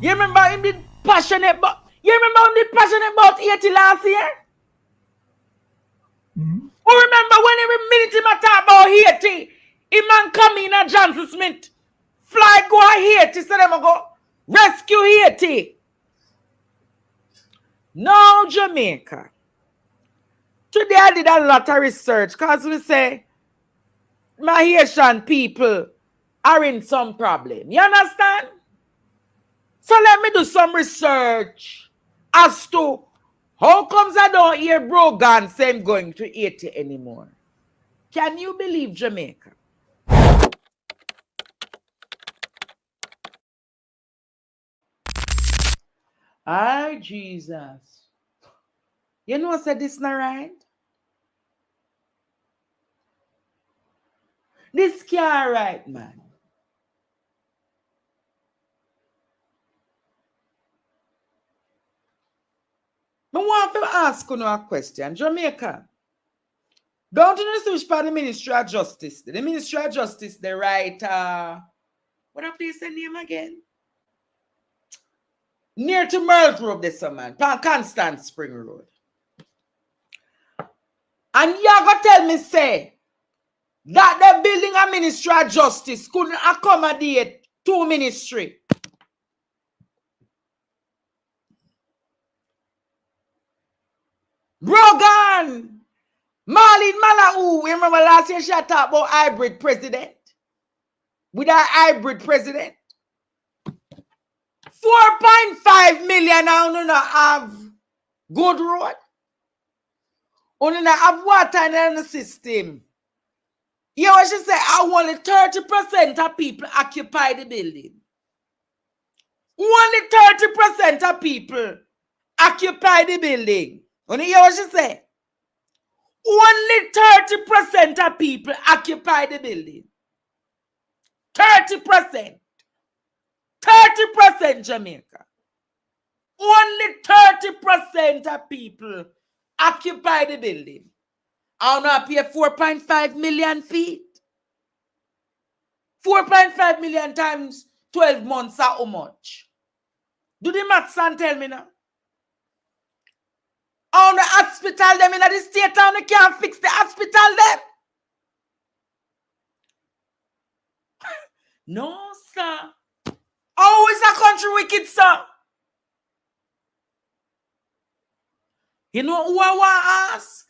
You remember him did passionate about Haiti last year? Who remember when every minute him talk about Haiti, him man come in at Johnson Smith, fly go to Haiti, so them go rescue Haiti. No, Jamaica. Today I did a lot of research because we say my Haitian people are in some problem. You understand? So let me do some research as to how comes I don't hear Brogan saying going to Haiti anymore. Can you believe Jamaica? Ay, Jesus. You know what said this not right? This can't right, man. I want to ask you a question. Jamaica, don't you know which part of the Ministry of Justice? The Ministry of Justice, they write, what a place the name again? Near to Merle Grove, this man, Constant Spring Road. And you are going to tell me, say, that the building a Ministry of Justice couldn't accommodate two ministry. Brogan, Marlene Malahu, remember last year she talked about hybrid president? With our hybrid president? 4.5 million now do not have good road. Only not have water in the system. You know what she say? Only 30% of people occupy the building. Only 30% of people occupy the building. Only hear what she say? Only 30% of people occupy the building. 30%. 30% Jamaica. Only 30% of people occupy the building. I don't pay 4.5 million feet. 4.5 million times 12 months are how much? Do the maths and tell me now. On the hospital, them in the state town, they can't fix the hospital them. No, sir. How is a country wicked, sir? You know who I want to ask?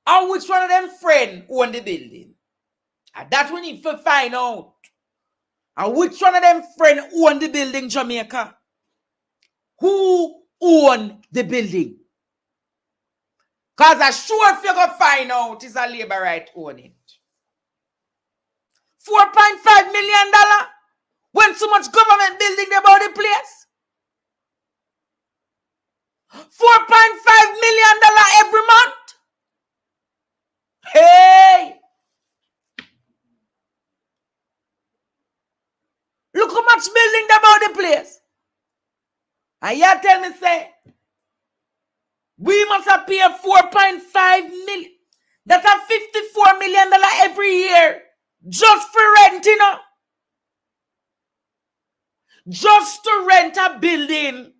Or which one of them friends own the building? And that we need to find out. And which one of them friends own the building, Jamaica? Who own the building? Because I'm sure if you're going to find out, it's a labor right own it. $4.5 million? When so much government building about the place? $4.5 million every month? Hey! Look how much building about the place. And you tell me, say, we must have paid $4.5 million. That's a $54 million every year. Just for rent, you know. Just to rent a building.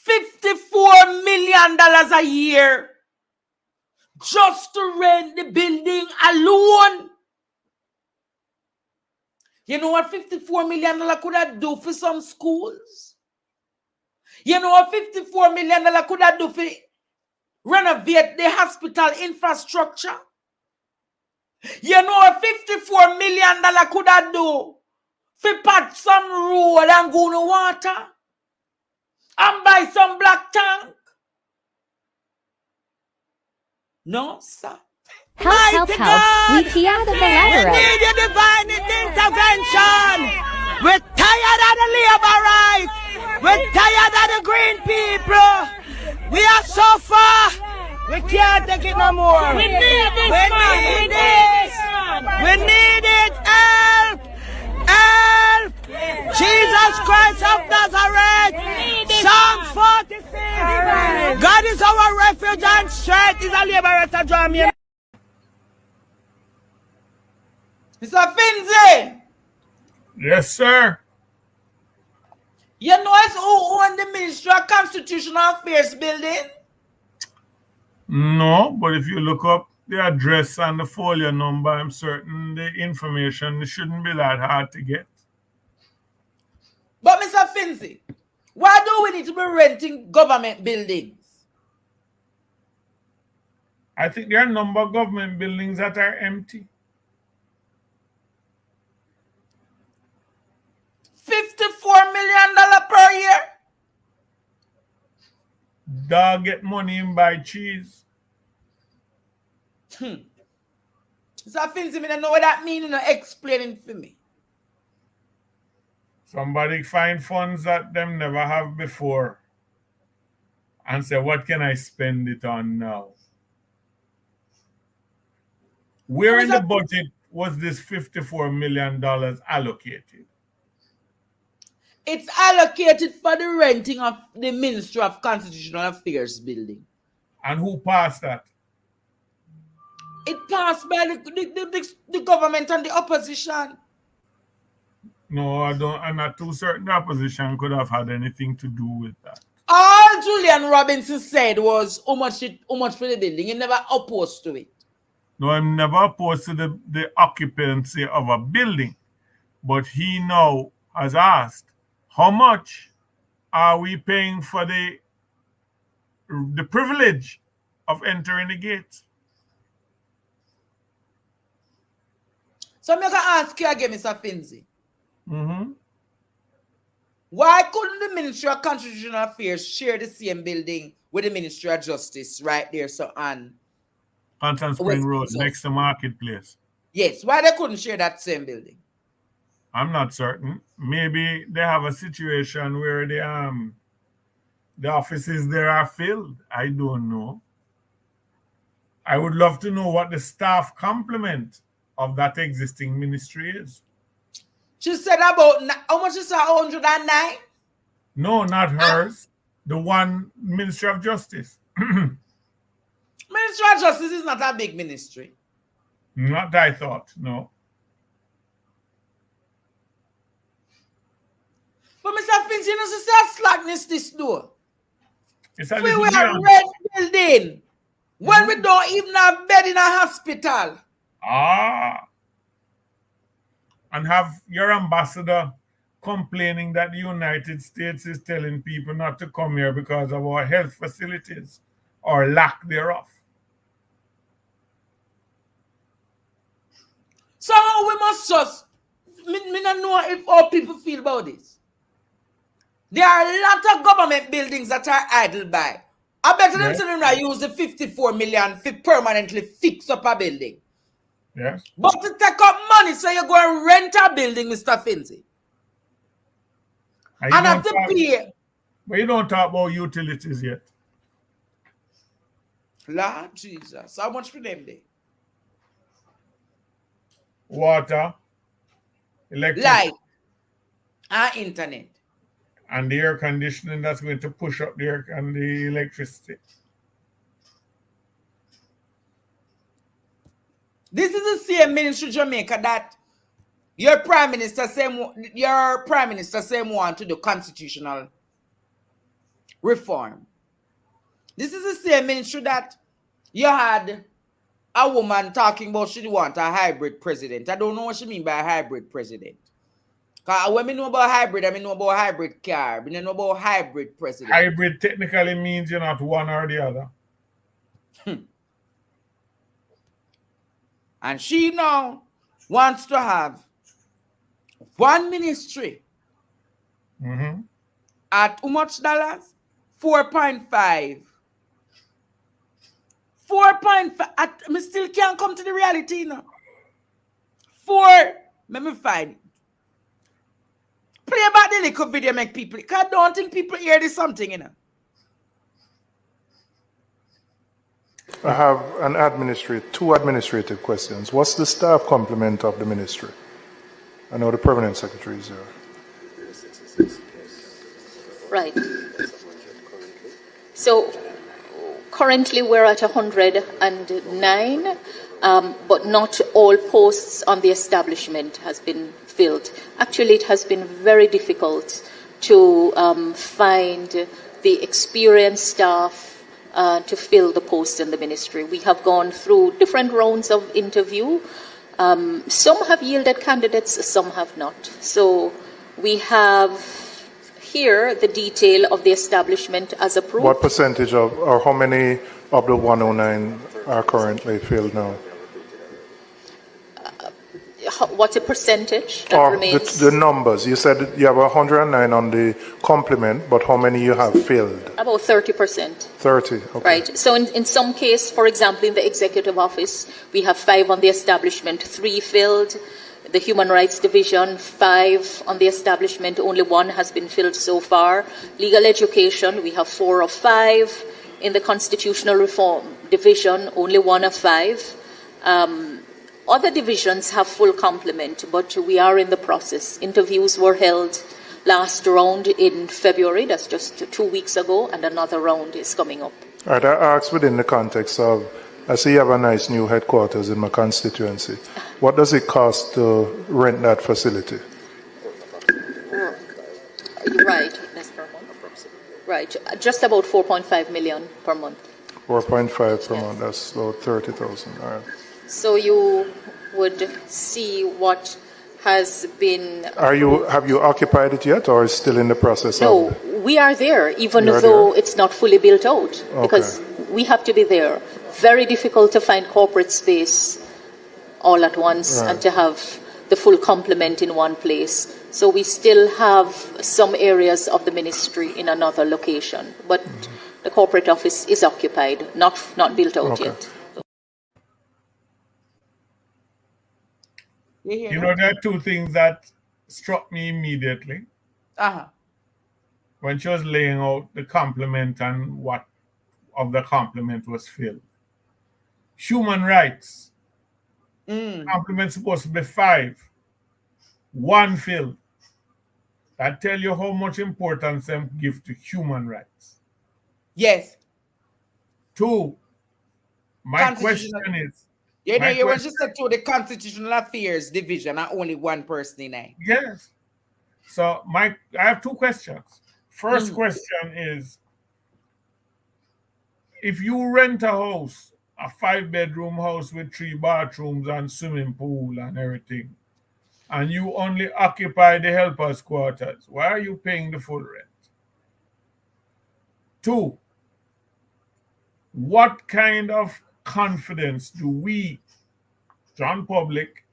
$54 million a year. Just to rent the building alone. You know what $54 million could have do for some schools? You know what $54 million could have do for renovate the hospital infrastructure? You know what $54 million could have do for patch some road and go to water? And buy some black tank? No, sir. Help. We key out of the ladder. We need your divine intervention. We're tired of the labor rights. We're tired of the green people. We are so far. We can't take it no more. We need this. We need this. We need it. Help. Help. Jesus Christ of Nazareth. Psalm 46. God is our refuge and strength. Is a liberator. Jamaica. Mr. Finzi. Yes, sir. You know it's who own the Ministry of Constitutional Affairs building? No, but if you look up the address and the folio number, I'm certain the information shouldn't be that hard to get. But Mr. Finzi, why do we need to be renting government buildings? I think there are a number of government buildings that are empty. $54 million per year? Dog get money and buy cheese. Mr. Finzi, I don't know what that means. Explaining for me. Somebody find funds that them never have before and say, what can I spend it on now? Where in the budget was this $54 million allocated? It's allocated for the renting of the Ministry of Constitutional Affairs building. And who passed that? It passed by the government and the opposition. No, I don't. I'm not too certain the opposition could have had anything to do with that. All Julian Robinson said was how much for the building. He never opposed to it. No, I'm never opposed to the occupancy of a building. But he now has asked, how much are we paying for the privilege of entering the gate? So I'm going to ask you again, Mr. Finzi. Mm-hmm. Why couldn't the Ministry of Constitutional Affairs share the same building with the Ministry of Justice right there? So on Spring Road, next to Marketplace. Yes, why they couldn't share that same building? I'm not certain. Maybe they have a situation where the offices there are filled. I don't know. I would love to know what the staff complement of that existing ministry is. She said about, how much is that, 109? No, not hers. The one Ministry of Justice. Ministry of Justice is not a big ministry. Not I thought, no. But Mr. Finch, you know, she said slackness this door. It's a we little are red building when we don't even have bed in a hospital. And have your ambassador complaining that the United States is telling people not to come here because of our health facilities or lack thereof. So we must just, me not know if all people feel about this. There are a lot of government buildings that are idle by. I bet them saying I use the 54 million to permanently fix up a building. Yes. But to take up money, so you go and rent a building, Mr. Finzi. And have to pay. But you don't talk about utilities yet. Lord Jesus. How much for them there? Water, electricity, light, and internet. And the air conditioning that's going to push up the air and the electricity. This is the same ministry Jamaica that your prime minister same want to do constitutional reform. This is the same ministry that you had a woman talking about she want a hybrid president. I don't know what she mean by a hybrid president. Because when I know about hybrid, I know about hybrid car. I know about hybrid president. Hybrid technically means you're not one or the other. And she now wants to have one ministry at how much dollars? 4.5. 4.5. I still can't come to the reality now. 4. Let me find it. Play about the little video, make people. Because I don't think people hear this something, you know. I have two administrative questions. What's the staff complement of the ministry? I know the permanent secretary is there. Right. So currently we're at 109, but not all posts on the establishment has been filled. Actually, it has been very difficult to find the experienced staff to fill the post in the ministry. We have gone through different rounds of interview. Some have yielded candidates, some have not. So we have here the detail of the establishment as approved. What percentage of, or how many of the 109 are currently filled now? What's a percentage that remains? The numbers. You said you have 109 on the complement, but how many you have filled? About 30%. 30, okay. Right. So in some case, for example, in the executive office, we have 5 on the establishment, 3 filled. The Human Rights Division, 5 on the establishment, only 1 has been filled so far. Legal Education, we have 4 of 5. In the Constitutional Reform Division, only 1 of 5. Other divisions have full complement, but we are in the process. Interviews were held last round in February, that's just 2 weeks ago, and another round is coming up. All right, I asked within the context of, I see you have a nice new headquarters in my constituency. What does it cost to rent that facility? Right, that's per month. Right, just about 4.5 million per month. 4.5 per month, that's about 30,000. All right. So you would see what has been. Have you occupied it yet, or is still in the process? No, we are there, even though it's not fully built out, because we have to be there. Very difficult to find corporate space all at once and to have the full complement in one place. So we still have some areas of the ministry in another location, but the corporate office is occupied, not built out yet. You know, there are 2 things that struck me immediately. When she was laying out the complement and what of the complement was filled. Human rights. Complement supposed to be 5. 1 filled. That tell you how much importance them give to human rights. Yes. 2. My question is. You were just said to the Constitutional Affairs Division, and only 1 person in it. Yes. So I have 2 questions. First question is, if you rent a house, a 5-bedroom house with 3 bathrooms and swimming pool and everything, and you only occupy the helpers' quarters, why are you paying the full rent? 2, what kind of confidence do we, John Public,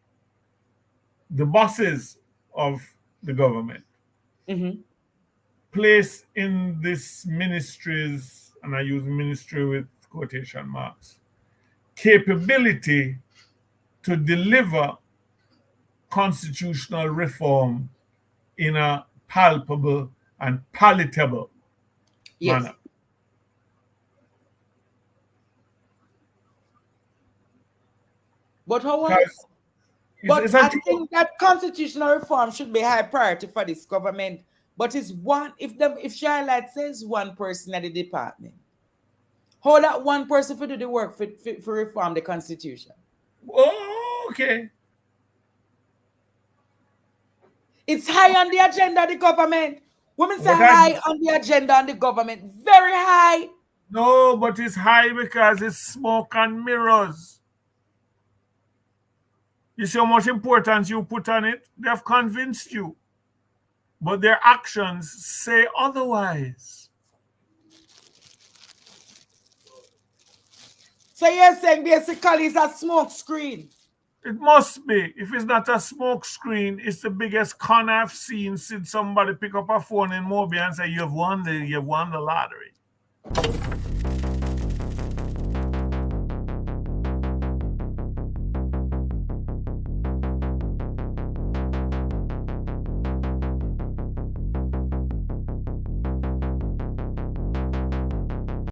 the bosses of the government, place in this ministry's, and I use ministry with quotation marks, capability to deliver constitutional reform in a palpable and palatable manner? But I think that constitutional reform should be high priority for this government. But it's one, if Charlotte says 1 person at the department, how that 1 person for do the work for reform the constitution? Oh, okay. It's high on the agenda of the government. Women say high on the agenda of the government. Very high. No, but it's high because it's smoke and mirrors. You see how much importance you put on it? They have convinced you. But their actions say otherwise. So you're saying basically it's a smoke screen? It must be. If it's not a smoke screen, it's the biggest con I've seen since somebody pick up a phone in Moby and say, you've won the lottery.